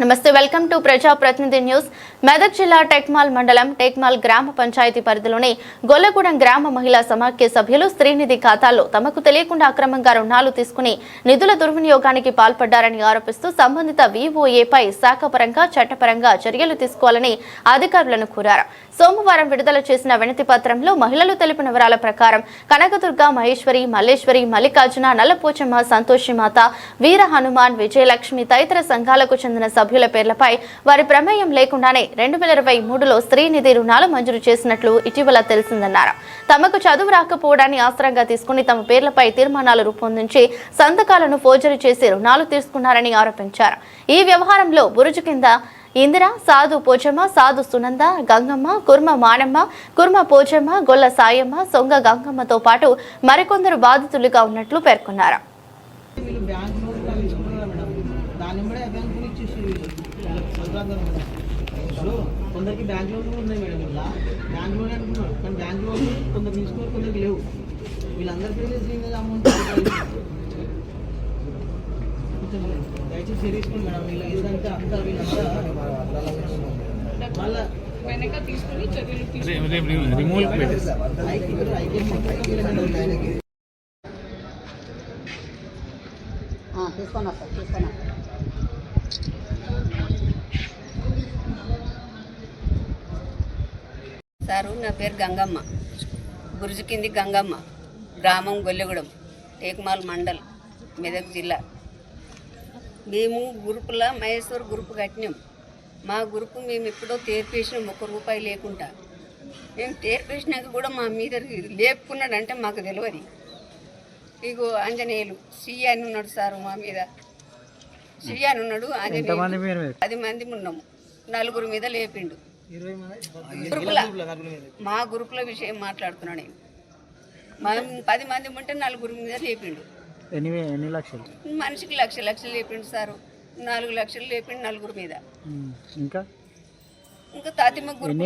నమస్తే, welcome to ప్రజా ప్రతినిధి న్యూస్. మెదక్ జిల్లా టెక్మాల్ మండలం టెక్మాల్ గ్రామ పంచాయతీ పరిధిలోని గొల్లగూడెం గ్రామ మహిళా సమాఖ్య సభ్యులు స్త్రీనిధి ఖాతాల్లో తమకు తెలియకుండా అక్రమంగా రుణాలు తీసుకుని నిధుల దుర్వినియోగానికి పాల్పడ్డారని ఆరోపిస్తూ సంబంధిత వీఓఏపై శాఖపరంగా చట్టపరంగా చర్యలు తీసుకోవాలని అధికారులను కోరారు. సోమవారం విడుదల చేసిన వినతి పత్రంలో మహిళలు తెలిపిన వివరాల ప్రకారం కనకదుర్గ, మహేశ్వరి, మల్లేశ్వరి, మల్లికార్జున, నల్లపోచమ్మ, సంతోషిమాత, వీర హనుమాన్, విజయలక్ష్మి తదితర సంఘాలకు చెందిన సభ్యుల పేర్లపై వారి ప్రమేయం లేకుండానే 2023లో స్త్రీనిధి రుణాలు మంజూరు చేసినట్లు ఇటీవల తెలిసిందన్నారు. తమకు చదువు రాకపోవడాన్ని ఆసరాగా తీసుకుని తమ పేర్లపై తీర్మానాలు రూపొందించి సంతకాలను ఫోర్జరీ చేసి రుణాలు తీసుకున్నారని ఆరోపించారు. ఈ వ్యవహారంలో బురుజు కింద ఇందిర, సాధు పోచమ్మ, సాధు సునంద, గంగమ్మ, కుర్మ మానమ్మ, కుర్మ పోచమ్మ, గొల్ల సాయమ్మ, సొంగ గంగమ్మతో పాటు మరికొందరు బాధితులుగా ఉన్నట్లు పేర్కొన్నారు. కొందరికి బ్యాంక్ లోన్లు ఉన్నాయి మేడం, ఇలా బ్యాంక్ లోన్ అనుకున్నారు, కానీ బ్యాంక్ లోన్ కొందరు తీసుకున్నారు, కొందరికి లేవు. వీళ్ళందరికీ అమౌంట్ దయచేసి తీసుకోండి మేడం. వీళ్ళు ఏదంటే అంతా వీళ్ళంతా మళ్ళీ వెనక తీసుకుని తీసుకున్నా సార్ తీసుకున్నా. సారు, నా పేరు గంగమ్మ, బురుజు కింది గంగమ్మ, గ్రామం గొల్లగూడెం, టేక్మాల్ మండల్, మెదక్ జిల్లా. మేము గ్రూపుల మహేశ్వర్ గ్రూప్ కట్టినాం. మా గ్రూపు మేము ఎప్పుడో తేర్పేసినాం, ₹1 లేకుండా. మేము తేర్పేసినాక కూడా మా మీద లేపుకున్నాడంటే మాకు తెలియదు. ఇగో ఆంజనేయులు సియ్య అని ఉన్నాడు సారు, మా మీద సియ్య అని ఉన్నాడు. ఆంజనేయులు 10 మంది ఉన్నాము, 4 మీద లేపిండు. మా గ్రూపుల విషయం మాట్లాడుతున్నాను నేను. మేము 10 మంది ఉంటే 4 మీద లేపిండు. ఎన్ని లక్షలు? మనిషికి లక్షలు లేపిండు సారు. 4 లక్షలు లేపిండు 4 మీద. ఇంకా తాతిమ్మ గ్రూప్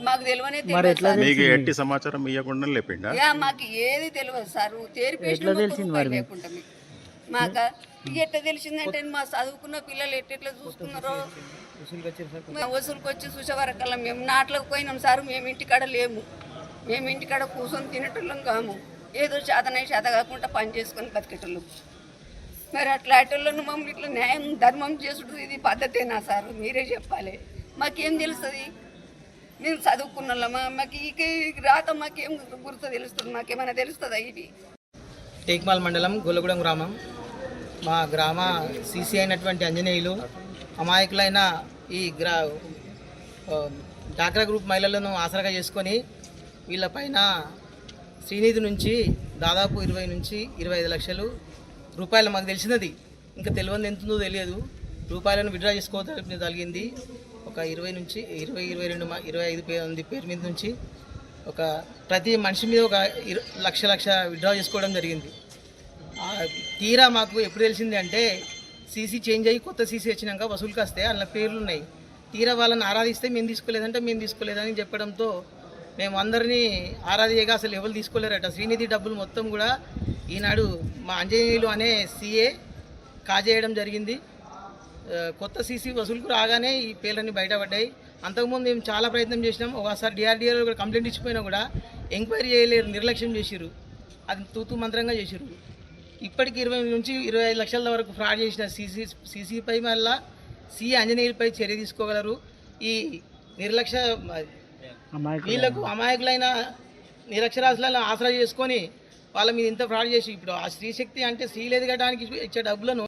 మాకు తెలియనే ఎట్టి సమాచారం ఇవ్వకుండా లేపిండా? మాకు ఏది తెలియదు సారు. లేకుండా మాకు ఎట్లా తెలిసిందంటే మా చదువుకున్న పిల్లలు ఎట్లా చూసుకున్నారో వసూలుకి వచ్చి చూసేవారకల్లా మేము నాట్లకు పోయినాం సార్. మేము ఇంటికాడ లేము, మేము ఇంటికాడ కూర్చొని తినేటోళ్ళం కాము. ఏదో చేతనై చేత కాకుండా పని చేసుకొని బతికేటోళ్ళు. మరి అట్లాంటి మమ్మల్ని ఇట్లా న్యాయం ధర్మం చేసుడు ఇది పద్ధతేనా సార్? మీరే చెప్పాలి. మాకేం తెలుస్తుంది? మేము చదువుకున్న వాళ్ళమా? మాకు ఈ రాత మాకేం గుర్తు తెలుస్తుంది? మాకేమైనా తెలుస్తుందా? ఇది టేక్మాల్ మండలం గొల్లగూడెం గ్రామం. మా గ్రామ సీసీ అయినటువంటి ఆంజనేయులు అమాయకులైన ఈ డాక్రా గ్రూప్ మహిళలను ఆసరాగా చేసుకొని వీళ్ళపైన శ్రీనిధి నుంచి దాదాపు 20 నుంచి 25 లక్షలు రూపాయలు మాకు తెలిసినది. ఇంకా తెలియదు ఎంతుందో తెలియదు. రూపాయలను విత్డ్రా చేసుకోవడం జరిగింది. ఒక 20 నుంచి 22 25 మంది పేరు మీద నుంచి ఒక ప్రతి మనిషి మీద ఒక లక్ష విత్డ్రా చేసుకోవడం జరిగింది. తీరా మాకు ఎప్పుడు తెలిసింది అంటే సీసీ చేంజ్ అయ్యి కొత్త సీసీ వచ్చినాక వసూలుకి వస్తే అందులో పేర్లు ఉన్నాయి. తీరా వాళ్ళని ఆరాధిస్తే మేము తీసుకోలేదంటే మేము తీసుకోలేదని చెప్పడంతో మేము అందరినీ ఆరాధియగా అసలు ఎవరు తీసుకోలేరట. శ్రీనిధి డబ్బులు మొత్తం కూడా ఈనాడు మా ఆంజనేయులు అనే సీఏ కాజేయడం జరిగింది. కొత్త సీసీ వసూలుకు రాగానే ఈ పేర్లన్నీ బయటపడ్డాయి. అంతకుముందు మేము చాలా ప్రయత్నం చేసినాం. ఒకసారి డిఆర్డీఏలో కూడా కంప్లైంట్ ఇచ్చిపోయినా కూడా ఎంక్వైరీ చేయలేరు, నిర్లక్ష్యం చేసిర్రు. అది తూతూ మంత్రంగా చేసిర్రు. ఇప్పటికి 20 నుంచి 25 లక్షల వరకు ఫ్రాడ్ చేసిన సీసీపై మళ్ళా సీఏ ఆంజనేయులపై చర్య తీసుకోగలరు. ఈ నిర్లక్ష్య వీళ్లకు అమాయకులైన నిరక్షరాస్యులను ఆసరా చేసుకొని వాళ్ళ మీద ఇంత ఫ్రాడ్ చేసి ఇప్పుడు ఆ స్త్రీశక్తి అంటే స్త్రీలు ఎదగడానికి ఇచ్చే డబ్బులను